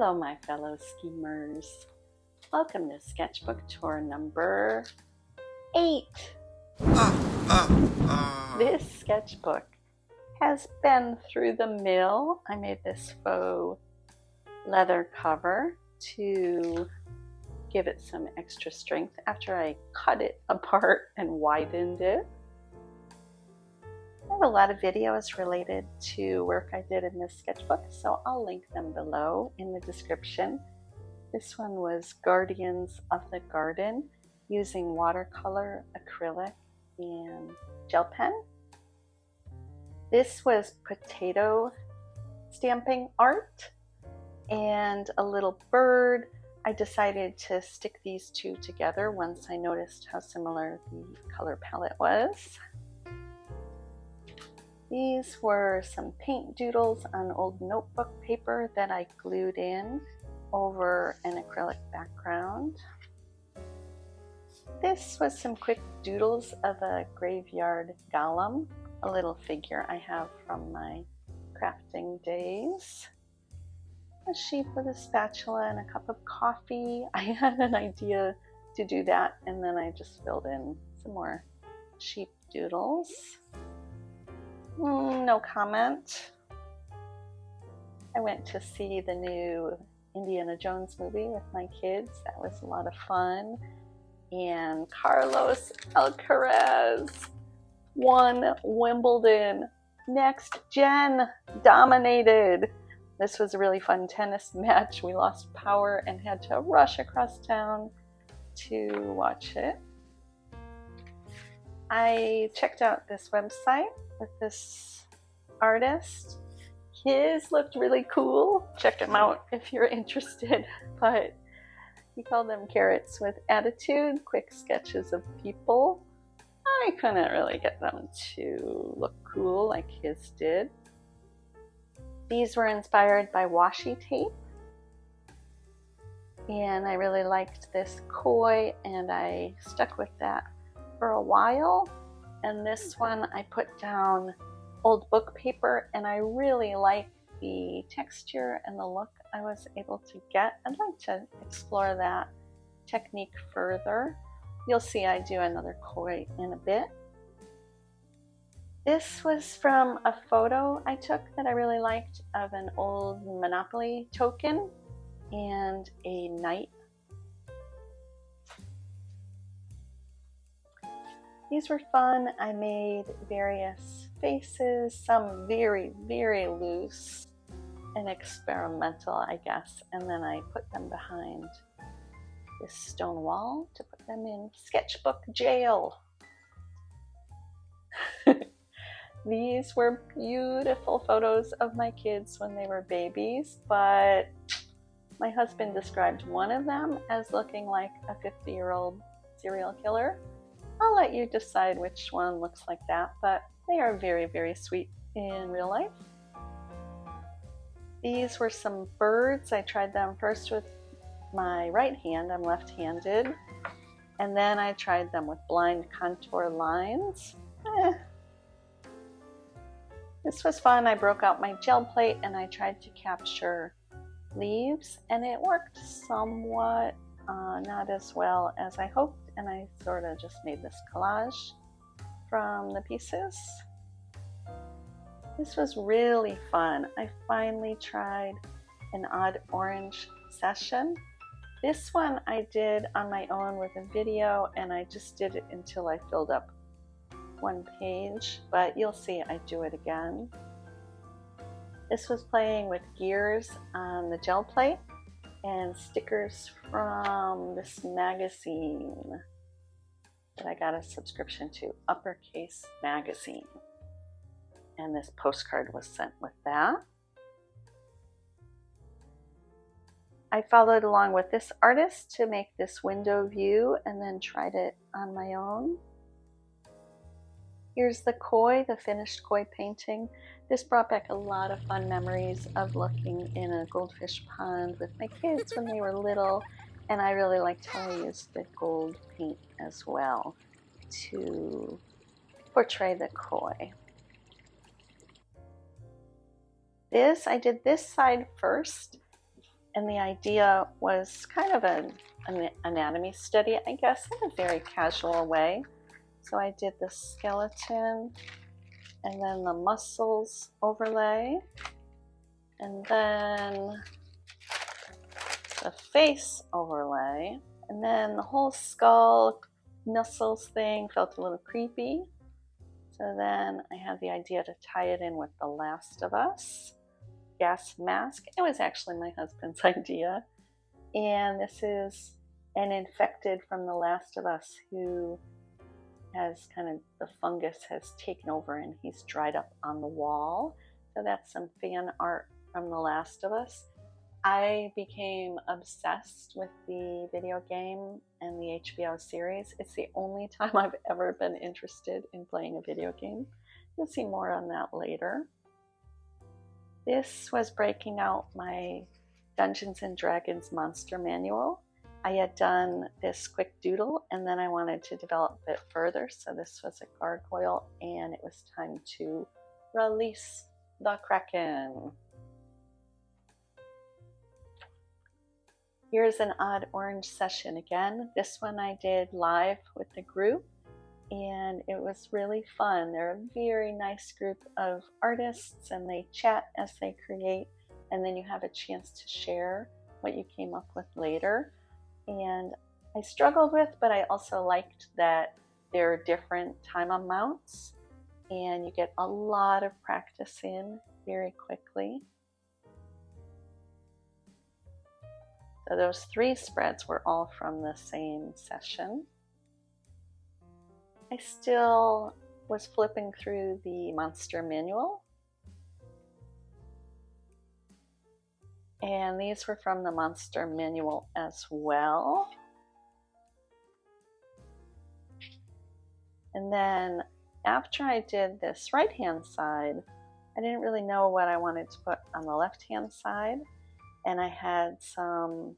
Hello, my fellow schemers. Welcome to Sketchbook tour number 8. This sketchbook has been through the mill. I made this faux leather cover to give it some extra strength after I cut it apart and widened it. I have a lot of videos related to work I did in this sketchbook, so I'll link them below in the description. This one was Guardians of the Garden using watercolor, acrylic, and gel pen. This was potato stamping art and a little bird. I decided to stick these two together once I noticed how similar the color palette was. These were some paint doodles on old notebook paper that I glued in over an acrylic background. This was some quick doodles of a graveyard golem, a little figure I have from my crafting days. A sheep with a spatula and a cup of coffee. I had an idea to do that, and then I just filled in some more sheep doodles. No comment. I went to see the new Indiana Jones movie with my kids. That was a lot of fun. And Carlos Alcaraz won Wimbledon. Next gen dominated. This was a really fun tennis match. We lost power and had to rush across town to watch it. I checked out this website with this artist. His looked really cool. Check him out if you're interested. But he called them Carrots with Attitude, quick sketches of people. I couldn't really get them to look cool like his did. These were inspired by washi tape. And I really liked this koi, and I stuck with that for a while. And this one I put down old book paper, and I really like the texture and the look I was able to get. I'd like to explore that technique further. You'll see I do another koi in a bit. This was from a photo I took that I really liked of an old Monopoly token and a knight. These were fun. I made various faces, some very, very loose and experimental, I guess. And then I put them behind this stone wall to put them in sketchbook jail. These were beautiful photos of my kids when they were babies, but my husband described one of them as looking like a 50-year-old serial killer. I'll let you decide which one looks like that, but they are very, very sweet in real life. These were some birds. I tried them first with my right hand. I'm left-handed. And then I tried them with blind contour lines. This was fun. I broke out my gel plate and I tried to capture leaves, and it worked somewhat, not as well as I hoped. And I sort of just made this collage from the pieces. This was really fun. I finally tried an odd orange session. This one I did on my own with a video, and I just did it until I filled up one page, but you'll see I do it again. This was playing with gears on the gel plate and stickers from this magazine that I got a subscription to, Uppercase Magazine. And this postcard was sent with that. I followed along with this artist to make this window view and then tried it on my own. Here's the koi, the finished koi painting. This brought back a lot of fun memories of looking in a goldfish pond with my kids when they were little, and I really liked how I used the gold paint as well to portray the koi. I did this side first, And the idea was kind of an anatomy study, I guess, in a very casual way. So I did the skeleton and then the muscles overlay, and then the face overlay, and then the whole skull muscles thing felt a little creepy. So then I had the idea to tie it in with The Last of Us gas mask. It was actually my husband's idea. And this is an infected from The Last of Us who has kind of, the fungus has taken over and he's dried up on the wall. So that's some fan art from The Last of Us. I became obsessed with the video game and the HBO series. It's the only time I've ever been interested in playing a video game. You'll see more on that later. This was breaking out my Dungeons & Dragons monster manual. I had done this quick doodle and then I wanted to develop it further. So this was a gargoyle and it was time to release the Kraken. Here's an odd orange session again. This one I did live with the group and it was really fun. They're a very nice group of artists and they chat as they create, and then you have a chance to share what you came up with later. And I struggled with, but I also liked that there are different time amounts and you get a lot of practice in very quickly. So those 3 spreads were all from the same session. I still was flipping through the monster manual. And these were from the monster manual as well. And then after I did this right-hand side, I didn't really know what I wanted to put on the left-hand side. And I had some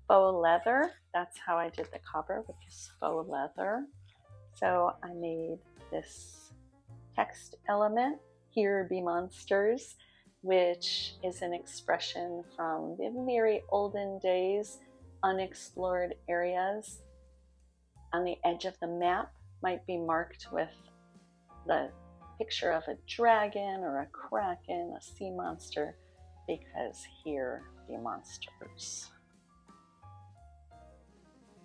faux leather. That's how I did the cover, with this faux leather. So I made this text element, "Here be monsters," which is an expression from the very olden days, unexplored areas. On the edge of the map might be marked with the picture of a dragon or a kraken, a sea monster, because here be monsters.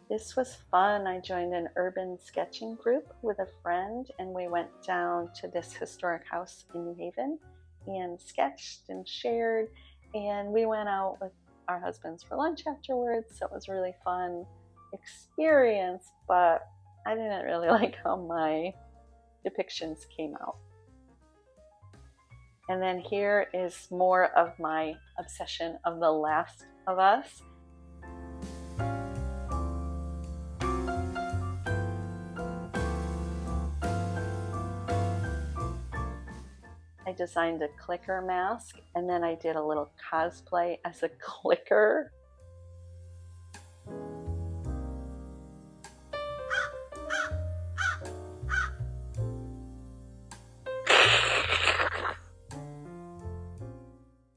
This was fun. I joined an urban sketching group with a friend and we went down to this historic house in New Haven and sketched and shared, and we went out with our husbands for lunch afterwards. So it was a really fun experience, but I didn't really like how my depictions came out. And then here is more of my obsession of The Last of Us. I designed a clicker mask and then I did a little cosplay as a clicker.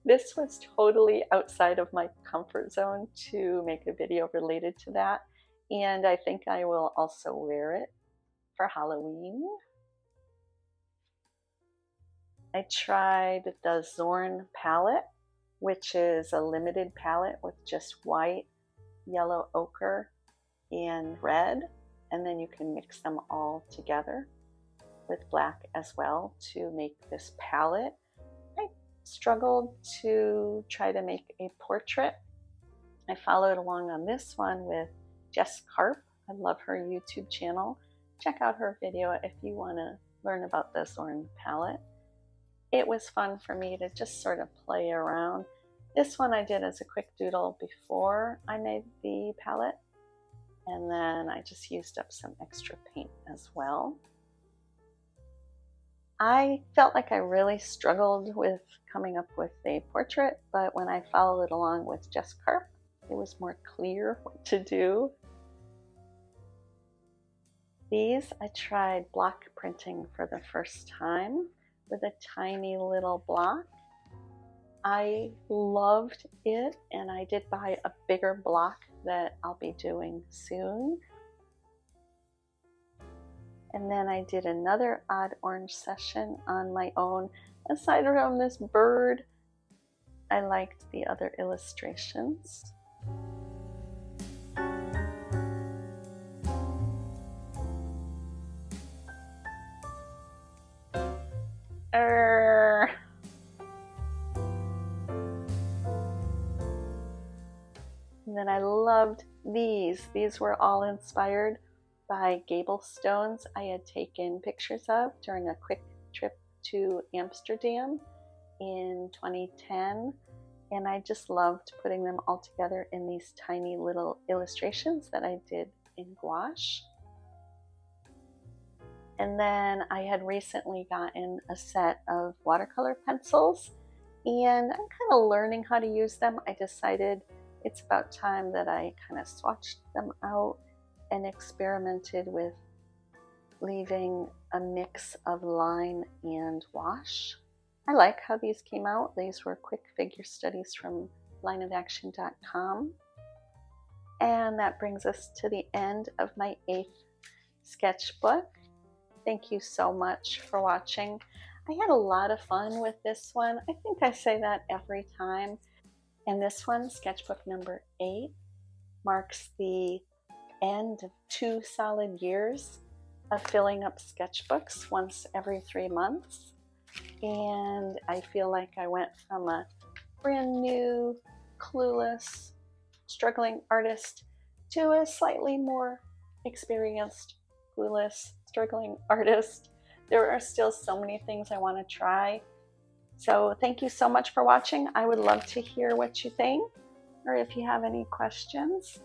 This was totally outside of my comfort zone to make a video related to that, and I think I will also wear it for Halloween. I tried the Zorn palette, which is a limited palette with just white, yellow ochre, and red, and then you can mix them all together with black as well to make this palette. I struggled to try to make a portrait. I followed along on this one with Jess Karp. I love her YouTube channel. Check out her video if you want to learn about the Zorn palette. It was fun for me to just sort of play around. This one I did as a quick doodle before I made the palette, and then I just used up some extra paint as well. I felt like I really struggled with coming up with a portrait, but when I followed along with Jess Karp, it was more clear what to do. These I tried block printing for the first time with a tiny little block. I loved it, and I did buy a bigger block that I'll be doing soon. And then I did another odd orange session on my own. Aside from this bird, I liked the other illustrations. And then I loved these. These were all inspired by gable stones I had taken pictures of during a quick trip to Amsterdam in 2010. And I just loved putting them all together in these tiny little illustrations that I did in gouache. And then I had recently gotten a set of watercolor pencils, and I'm kind of learning how to use them. I decided it's about time that I kind of swatched them out and experimented with leaving a mix of line and wash. I like how these came out. These were quick figure studies from lineofaction.com. And that brings us to the end of my 8th sketchbook. Thank you so much for watching. I had a lot of fun with this one. I think I say that every time. And this one, sketchbook number 8, marks the end of 2 solid years of filling up sketchbooks once every 3 months. And I feel like I went from a brand new, clueless, struggling artist to a slightly more experienced, clueless, struggling artist. There are still so many things I want to try. So thank you so much for watching. I would love to hear what you think, or if you have any questions,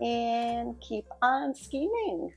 and keep on scheming.